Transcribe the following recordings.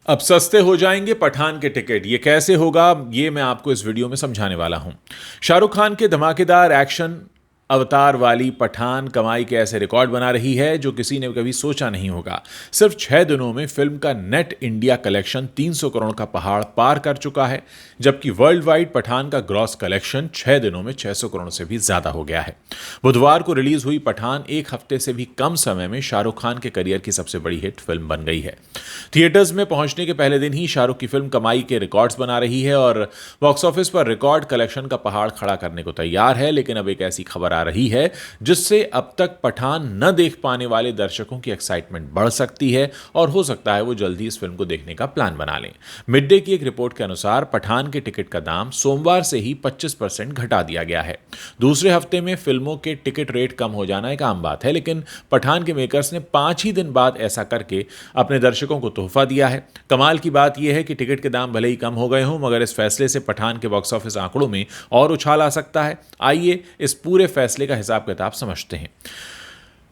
अब सस्ते हो जाएंगे पठान के टिकट, ये कैसे होगा, ये मैं आपको इस वीडियो में समझाने वाला हूं। शाहरुख खान के धमाकेदार एक्शन अवतार वाली पठान कमाई के ऐसे रिकॉर्ड बना रही है जो किसी ने कभी सोचा नहीं होगा। सिर्फ 6 दिनों में फिल्म का नेट इंडिया कलेक्शन 300 करोड़ का पहाड़ पार कर चुका है, जबकि वर्ल्ड वाइड पठान का ग्रॉस कलेक्शन 6 दिनों में 600 करोड़ से भी ज्यादा हो गया है। बुधवार को रिलीज हुई पठान एक हफ्ते से भी कम समय में शाहरुख खान के करियर की सबसे बड़ी हिट फिल्म बन गई है। थिएटर्स में पहुंचने के पहले दिन ही शाहरुख की फिल्म कमाई के रिकॉर्ड्स बना रही है और बॉक्स ऑफिस पर रिकॉर्ड कलेक्शन का पहाड़ खड़ा करने को तैयार है। लेकिन अब एक ऐसी खबर आ रही है जिससे अब तक पठान न देख पाने वाले दर्शकों की एक्साइटमेंट बढ़ सकती है और हो सकता है वो जल्दी इस फिल्म को देखने का प्लान बना लें। मिड डे की एक रिपोर्ट के अनुसार पठान के टिकट का दाम सोमवार से ही 25% घटा दिया गया है। दूसरे हफ्ते में फिल्मों के टिकट रेट कम हो जाना एक आम बात है, लेकिन पठान के मेकर्स ने 5 ही दिन बाद ऐसा करके अपने दर्शकों को तोहफा दिया है। कमाल की बात यह है कि टिकट के दाम भले ही कम हो गए हों, मगर इस फैसले से पठान के बॉक्स ऑफिस आंकड़ों में और उछाल आ सकता है। आइए इस पूरे फैसले का हिसाब किताब समझते हैं।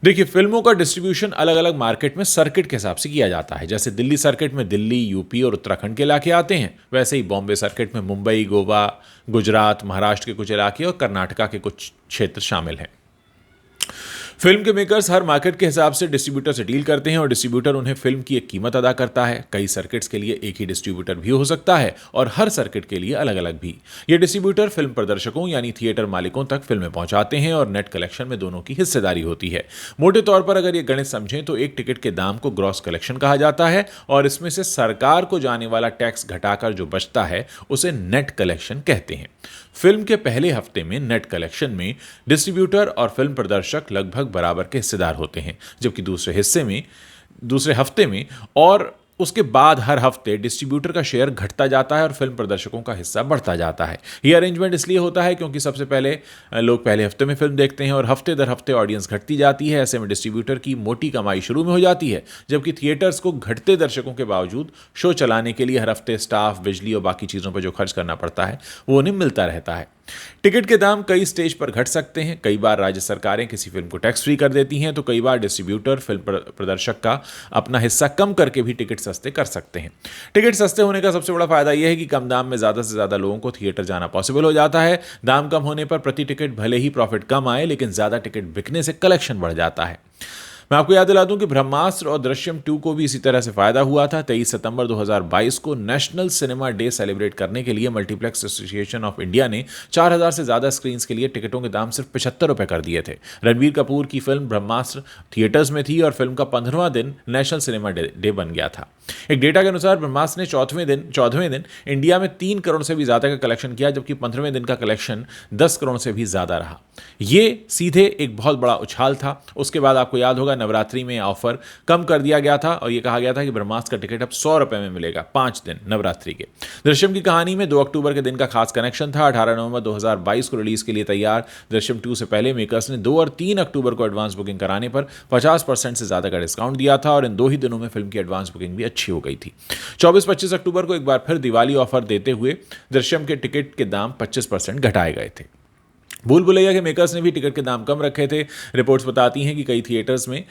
देखिए, फिल्मों का डिस्ट्रीब्यूशन अलग अलग मार्केट में सर्किट के हिसाब से किया जाता है। जैसे दिल्ली सर्किट में दिल्ली, यूपी और उत्तराखंड के इलाके आते हैं, वैसे ही बॉम्बे सर्किट में मुंबई, गोवा, गुजरात, महाराष्ट्र के कुछ इलाके और कर्नाटका के कुछ क्षेत्र शामिल हैं। फिल्म के मेकर्स हर मार्केट के हिसाब से डिस्ट्रीब्यूटर से डील करते हैं और डिस्ट्रीब्यूटर उन्हें फिल्म की एक कीमत अदा करता है। कई सर्किट्स के लिए एक ही डिस्ट्रीब्यूटर भी हो सकता है और हर सर्किट के लिए अलग अलग भी। ये डिस्ट्रीब्यूटर फिल्म प्रदर्शकों यानी थिएटर मालिकों तक फिल्में पहुंचाते हैं और नेट कलेक्शन में दोनों की हिस्सेदारी होती है। मोटे तौर पर अगर ये गणित समझें तो एक टिकट के दाम को ग्रॉस कलेक्शन कहा जाता है और इसमें से सरकार को जाने वाला टैक्स घटाकर जो बचता है उसे नेट कलेक्शन कहते हैं। फिल्म के पहले हफ्ते में नेट कलेक्शन में डिस्ट्रीब्यूटर और फिल्म प्रदर्शक लगभग बराबर के हिस्सेदार होते हैं, जबकि दूसरे हफ्ते में और उसके बाद हर हफ्ते डिस्ट्रीब्यूटर का शेयर घटता जाता है और फिल्म प्रदर्शकों का हिस्सा बढ़ता जाता है। यह अरेंजमेंट इसलिए होता है क्योंकि सबसे पहले लोग पहले हफ्ते में फिल्म देखते हैं और हफ्ते दर हफ्ते ऑडियंस घटती जाती है। ऐसे में डिस्ट्रीब्यूटर की मोटी कमाई शुरू में हो जाती है, जबकि थिएटर्स को घटते दर्शकों के बावजूद शो चलाने के लिए हर हफ्ते स्टाफ, बिजली और बाकी चीज़ों पर जो खर्च करना पड़ता है वो उन्हें मिलता रहता है। टिकट के दाम कई स्टेज पर घट सकते हैं। कई बार राज्य सरकारें किसी फिल्म को टैक्स फ्री कर देती हैं, तो कई बार डिस्ट्रीब्यूटर फिल्म प्रदर्शक का अपना हिस्सा कम करके भी टिकट सस्ते कर सकते हैं। टिकट सस्ते होने का सबसे बड़ा फायदा यह है कि कम दाम में ज़्यादा से ज़्यादा लोगों को थिएटर जाना पॉसिबल हो जाता है। दाम कम होने पर प्रति टिकट भले ही प्रॉफिट कम आए, लेकिन ज़्यादा टिकट बिकने से कलेक्शन बढ़ जाता है। मैं आपको याद दिला दूं कि ब्रह्मास्त्र और दृश्यम 2 को भी इसी तरह से फायदा हुआ था। 23 सितंबर 2022 को नेशनल सिनेमा डे सेलिब्रेट करने के लिए मल्टीप्लेक्स एसोसिएशन ऑफ इंडिया ने 4000 से ज्यादा स्क्रीन के लिए टिकटों के दाम सिर्फ 75 रुपए कर दिए थे। रणबीर कपूर की फिल्म ब्रह्मास्त्र थिएटर्स में थी और फिल्म का 15वां दिन नेशनल सिनेमा डे बन गया था। एक डेटा के अनुसार ब्रह्मास्त्र ने चौदहवें दिन इंडिया में 3 करोड़ से भी ज्यादा का कलेक्शन किया, जबकि 15वें दिन का कलेक्शन 10 करोड़ से भी ज्यादा रहा। ये सीधे एक बहुत बड़ा उछाल था। उसके बाद आपको याद होगा नवरात्रि में ऑफर कम कर दिया गया था और यह कहा गया था कि ब्रह्मास्त्र का टिकट अब 100 रुपए में मिलेगा 5 दिन नवरात्रि के। दृश्यम की कहानी में 2 अक्टूबर के दिन का खास कनेक्शन था। 18 नवंबर 2022 को रिलीज के लिए तैयार दृश्यम 2 से पहले मेकर्स ने 2 और 3 अक्टूबर को एडवांस बुकिंग कराने पर 50% से ज्यादा का डिस्काउंट दिया था और इन 2 ही दिनों में फिल्म की एडवांस बुकिंग भी अच्छी हो गई थी। 24-25 अक्टूबर को एक बार फिर दिवाली ऑफर देते हुए दृश्यम के टिकट के दाम 25% घटाए गए थे। भूल भुलैया के मेकर्स ने भी टिकट के दाम कम रखे थे। रिपोर्ट्स बताती हैं कि कई थिएटर्स में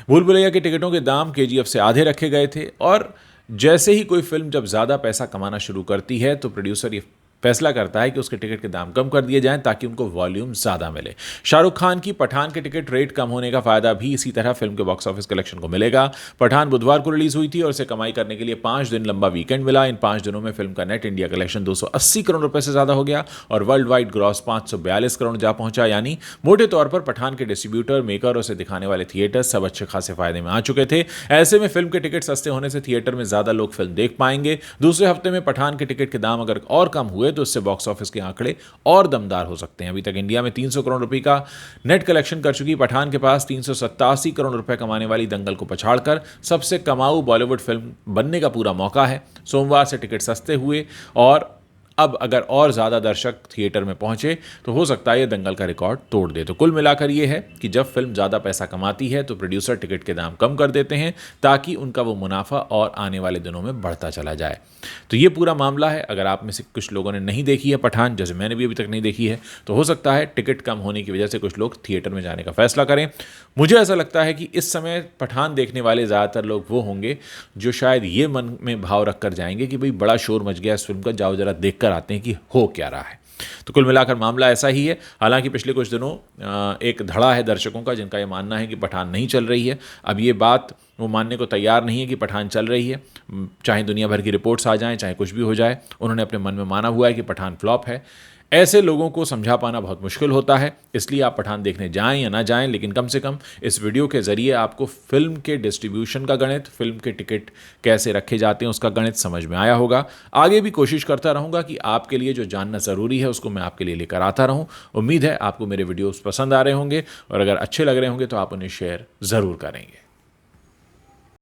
भूल भुलैया के टिकटों के दाम केजीएफ से आधे रखे गए थे और जैसे ही कोई फिल्म जब ज़्यादा पैसा कमाना शुरू करती है तो प्रोड्यूसर ये फैसला करता है कि उसके टिकट के दाम कम कर दिए जाएं ताकि उनको वॉल्यूम ज़्यादा मिले। शाहरुख खान की पठान के टिकट रेट कम होने का फायदा भी इसी तरह फिल्म के बॉक्स ऑफिस कलेक्शन को मिलेगा। पठान बुधवार को रिलीज हुई थी और इसे कमाई करने के लिए 5 दिन लंबा वीकेंड मिला। इन 5 दिनों में फिल्म का नेट इंडिया कलेक्शन 280 करोड़ रुपए से ज़्यादा हो गया और वर्ल्ड वाइड ग्रॉस 542 करोड़ जा पहुंचा। यानी मोटे तौर पर पठान के डिस्ट्रीब्यूटर, मेकर और उसे दिखाने वाले थिएटर सब अच्छे खासे फायदे में आ चुके थे। ऐसे में फिल्म के टिकट सस्ते होने से थिएटर में ज़्यादा लोग फिल्म देख पाएंगे। दूसरे हफ्ते में पठान के टिकट के दाम अगर और कम हुए तो इससे बॉक्स ऑफिस के आंकड़े और दमदार हो सकते हैं। अभी तक इंडिया में 300 करोड़ रुपए का नेट कलेक्शन कर चुकी पठान के पास 387 करोड़ रुपए कमाने वाली दंगल को पछाड़कर सबसे कमाऊ बॉलीवुड फिल्म बनने का पूरा मौका है। सोमवार से टिकट सस्ते हुए और अब अगर और ज़्यादा दर्शक थिएटर में पहुंचे तो हो सकता है ये दंगल का रिकॉर्ड तोड़ दे। तो कुल मिलाकर ये है कि जब फिल्म ज़्यादा पैसा कमाती है तो प्रोड्यूसर टिकट के दाम कम कर देते हैं ताकि उनका वो मुनाफा और आने वाले दिनों में बढ़ता चला जाए। तो ये पूरा मामला है। अगर आप में से कुछ लोगों ने नहीं देखी है पठान, जैसे मैंने भी अभी तक नहीं देखी है, तो हो सकता है टिकट कम होने की वजह से कुछ लोग थिएटर में जाने का फैसला करें। मुझे ऐसा लगता है कि इस समय पठान देखने वाले ज़्यादातर लोग वो होंगे जो शायद ये मन में भाव रख कर जाएंगे कि भाई बड़ा शोर मच गया इस फिल्म का, जाओ जरा देख कर आते हैं कि हो क्या रहा है। तो कुल मिलाकर मामला ऐसा ही है। हालांकि पिछले कुछ दिनों एक धड़ा है दर्शकों का जिनका ये मानना है कि पठान नहीं चल रही है। अब ये बात वो मानने को तैयार नहीं है कि पठान चल रही है, चाहे दुनिया भर की रिपोर्ट्स आ जाएं, चाहे कुछ भी हो जाए। उन्होंने अपने मन में माना हुआ है कि पठान फ्लॉप है। ऐसे लोगों को समझा पाना बहुत मुश्किल होता है, इसलिए आप पठान देखने जाएं या ना जाएं, लेकिन कम से कम इस वीडियो के ज़रिए आपको फिल्म के डिस्ट्रीब्यूशन का गणित, फिल्म के टिकट कैसे रखे जाते हैं उसका गणित समझ में आया होगा। आगे भी कोशिश करता रहूँगा कि आपके लिए जो जानना ज़रूरी है उसको मैं आपके लिए लेकर आता रहूँ। उम्मीद है आपको मेरे वीडियोज़ पसंद आ रहे होंगे और अगर अच्छे लग रहे होंगे तो आप उन्हें शेयर ज़रूर करेंगे।